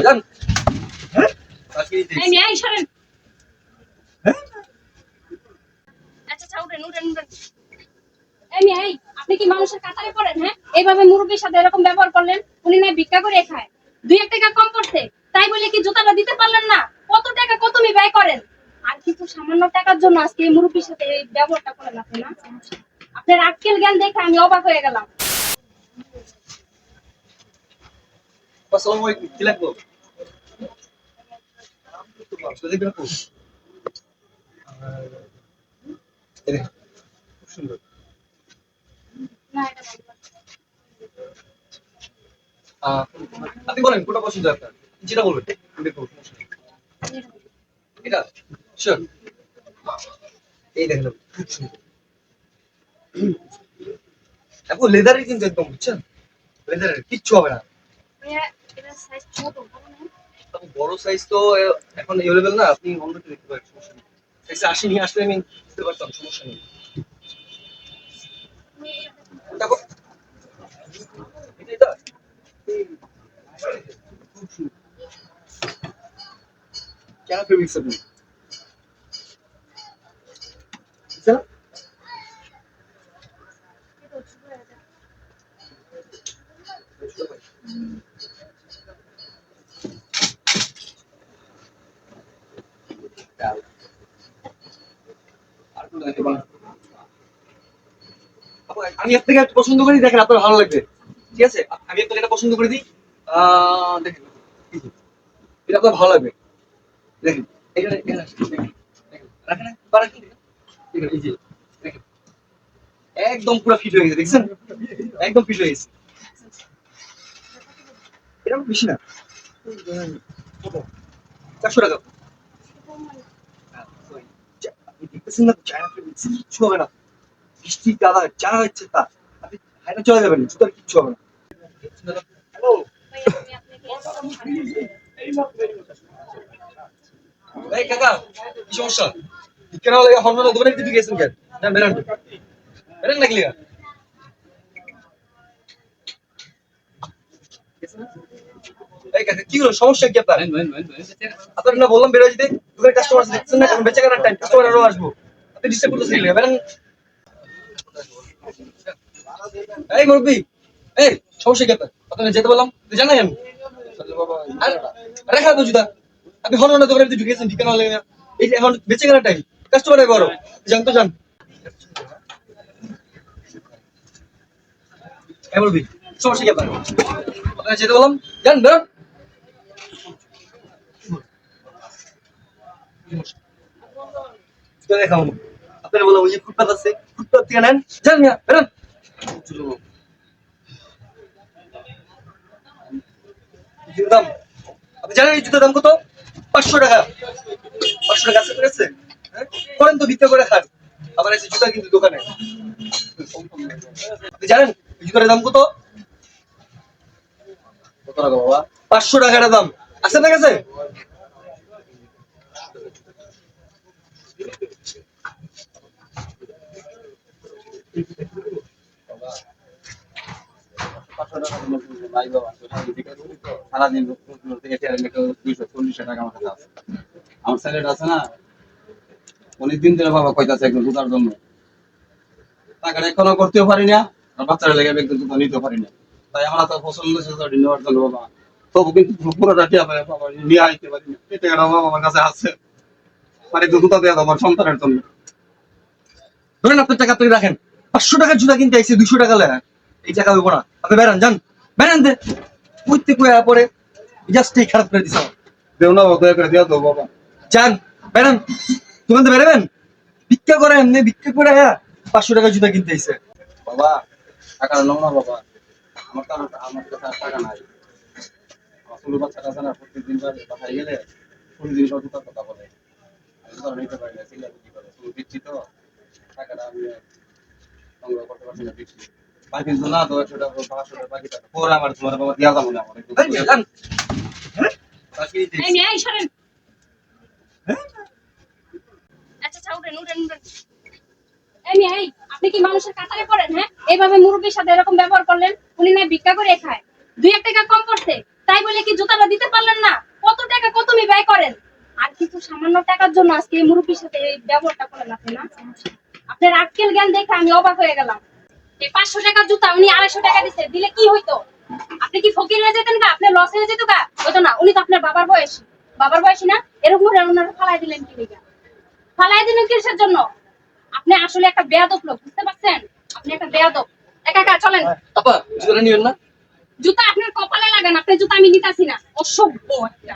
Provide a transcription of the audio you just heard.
জান হ্যাঁ এই নিয়ে আই সরেন। হ্যাঁ আচ্ছা উঠেন উঠেন উঠেন। এই নিয়ে আই, আপনি কি মানুষের কাতারে পড়েন? হ্যাঁ, এইভাবে মুরব্বির সাথে এরকম ব্যবহার করলেন। উনি না ভিক্ষা করে খায়, 2-1 টাকা কম পড়ছে, তাই বলে কি জুতাটা দিতে পারলেন না? কত টাকা কত মি ব্যয় করেন, আর কিছু সামান্য টাকার জন্য আজকে এই মুরব্বির সাথে এই ব্যবহারটা করলেন আপনি না? আপনার আক্কেল জ্ঞান দেখে আমি অবাক হয়ে গেলাম। আসসালামু আলাইকুম কি লাগবে আসলে দেখবেন আপু এই দেখেন, খুব সুন্দর না এটা ভালো লাগছে। আহ, আপনি বলেন কোনটা পছন্দ আপনার যেটা বলবেন আমি দেখবো সমস্যা নেই। এটা শিওর এই দেখেন আপু, খুব সুন্দর আপু লেদারের কিন্তু একদম বুঝছেন লেদারের কিচ্ছু হবে না ভাইয়া, এটা সাইজ ছোট বড় না? আপু বড় সাইজ তো এখন অ্যাভেলেবেল না আপনি অন্যটা দেখতে পারেন সমস্যা নেই সাইজ 80 নিয়ে আসলে আমি বুঝতে পারতাম সমস্যা নেই তারপর এটা খুব সুন্দর কেন ফেব্রিক্স আপনি বুঝছেন এটা ছোট হয়ে যায়। আর কোনটা দেখতে পারেন আপু আমি আপনাকে একটা পছন্দ করি দেখেন আপনার ভালো লাগবে ঠিক আছে আমি আপনাকে এটা পছন্দ করে দিই দেখেন এটা আপনার ভালো লাগবে দেখেন এখানে এখানে আসেন, দেখেন দেখেন রাখেন না, বা রাখেন দেখেন এই যে দেখেন একদম পুরো ফিট হয়ে গেছে দেখছেন একদম ফিট হয়ে গেছে এটা বেশি না 400 টাকা হ্যাঁ, sorry। আপনি দেখতেছেন না চায়না ফেব্রিক্স কিচ্ছু হবে না বৃষ্টি কাদা যা হচ্ছে তা আপনি হাইটা চলে যাবেন জুতার কিচ্ছু হবে না হ্যালো ভাইয়া, আমি আপনাকে এই কাকা কি সমস্যা কেন লাগে হর্ন দোকানে দিতে গেছেন কেন না বেরান বেরান লাগলি এই কাকা কি হলো সমস্যা কি আপনার আপনার না বললাম বেরো যেতে দোকানে কাস্টমার দেখছেন না এখন বেঁচে কেনার টাইম কাস্টমার আরো আসবো আপনি ডিস্টার্ব করতেছেন লিগা বেরান এই মুরব্বি এই সমস্যা কি আপনার আপনাকে যেতে বললাম তুই জানাই আমি আর রেখা তো জুতা আপনি হর্ন দোকানে দিতে ঢুকেছেন ঠিকানা লাগে না এই যে এখন বেঁচে কেনার টাইম কাস্টমার বড় জান তো জান এই মুরব্বি সমস্যা কি আপনার আপনাকে যেতে বললাম জান বেরোন জুতা দেখাবো আপনার বললাম ওই যে ফুটপাত আছে ফুটপাত থেকে নেন যান মিয়া বেরোন জুতার দাম আপনি জানেন এই জুতার দাম কত 500 টাকা 500 টাকা আছে ঠিক আছে হ্যাঁ? করেন তো ভিক্ষা করে খান আবার এসে জুতা কিন্তু দোকানে আপনি জানেন এই জুতার দাম কত কত টাকা বাবা 500 টাকার দাম আছে না কাছে সারাদিন টাকা আমার কাছে আছে। আমার স্যালাড আছে না অনেকদিন ধরে বাবা কইতাছে একদম জুতার জন্য টাকাটা এখনো করতেও পারি না আর বাচ্চারা লেগে একদম জুতা নিতেও পারি না তাই আমার তো পছন্দ হয়েছে জুতা নেওয়ার জন্য বাবা তবু কিন্তু পুরোটা টিয়া পাই বাবা নিয়ে আইতে পারি না এই টাকাটা বাবা আমার কাছে আছে মানে একটু জুতা দেওয়া আমার সন্তানের জন্য ধরেন আপনার টাকা আপনি রাখেন 500 টাকার জুতা কিনতে আইছে 200 টাকা লেন এই টাকা হইব না আপনি বেরান যান বেরান দে কইতে কইয়া পরে জাস্টই খারাপ করে দিছ দেও না বাবা, দয়া করে দেওয়া তো বাবা যান বেরান দোকান থেকে বেরাবেন ভিক্ষা করে এমনি ভিক্ষা করে 500 টাকা জুতা কিনতে আইছে বাবা টাকা নাও না বাবা আমার কাছে আর টাকা নাই আমার ছোট বাচ্চাটা আছে না প্রত্যেকদিন বাসায় গেলে প্রতিদিন জুতার কথা বলে আমি জুতা নিতে পারি না সিঙ্গা কি করে শুধু দিচ্ছি তো টাকাটা আমি সংগ্রহ করতে পারছি না দিচ্ছি বাকি না তো 100 টাকা 500 টাকা বাকি টাকা পরে আমার তোমার বাবা দিয়া যাবো না আমার একটু এই মিয়া, যান বাকি দিতে এই নিয়ে আই সরেন। আচ্ছা উঠেন উঠেন উঠেন। এই নিয়ে আই, আপনি কি মানুষের কাতারে পড়েন? হ্যাঁ, এইভাবে মুরব্বির সাথে এরকম ব্যবহার করলেন। উনি না ভিক্ষা করে খায়, 2-1 টাকা কম পড়ছে, তাই বলে কি জুতাটা দিতে পারলেন না? কত টাকা কত তুমি ব্যয় করেন, আর কিছু সামান্য টাকার জন্য আজকে এই মুরব্বীর সাথে এই ব্যবহারটা করেন আপনি না? আপনার আক্কেল জ্ঞান দেখে আমি অবাক হয়ে গেলাম। এই 500 টাকার জুতা উনি 250 টাকা দিছে, দিলে কি হইতো? আপনি কি ফকির হয়ে যেতেন গা? আপনার লস হয়ে যেত গা? হইতো না। উনি তো আপনার বাবার বয়সী না? এরকম করে ওনারা ফালাই দিলেন কি লিগা? ফালাই দিলেন কিসের জন্য? আপনি আসলে একটা বেয়াদব লোক, বুঝতে পারছেন? আপনি একটা বেয়াদব। একা একা চলেন। আপা জুতোটা নিবেন না? জুতা আপনার কপালে লাগান, আপনার জুতা আমি নিতাছি না। অসভ্য একটা।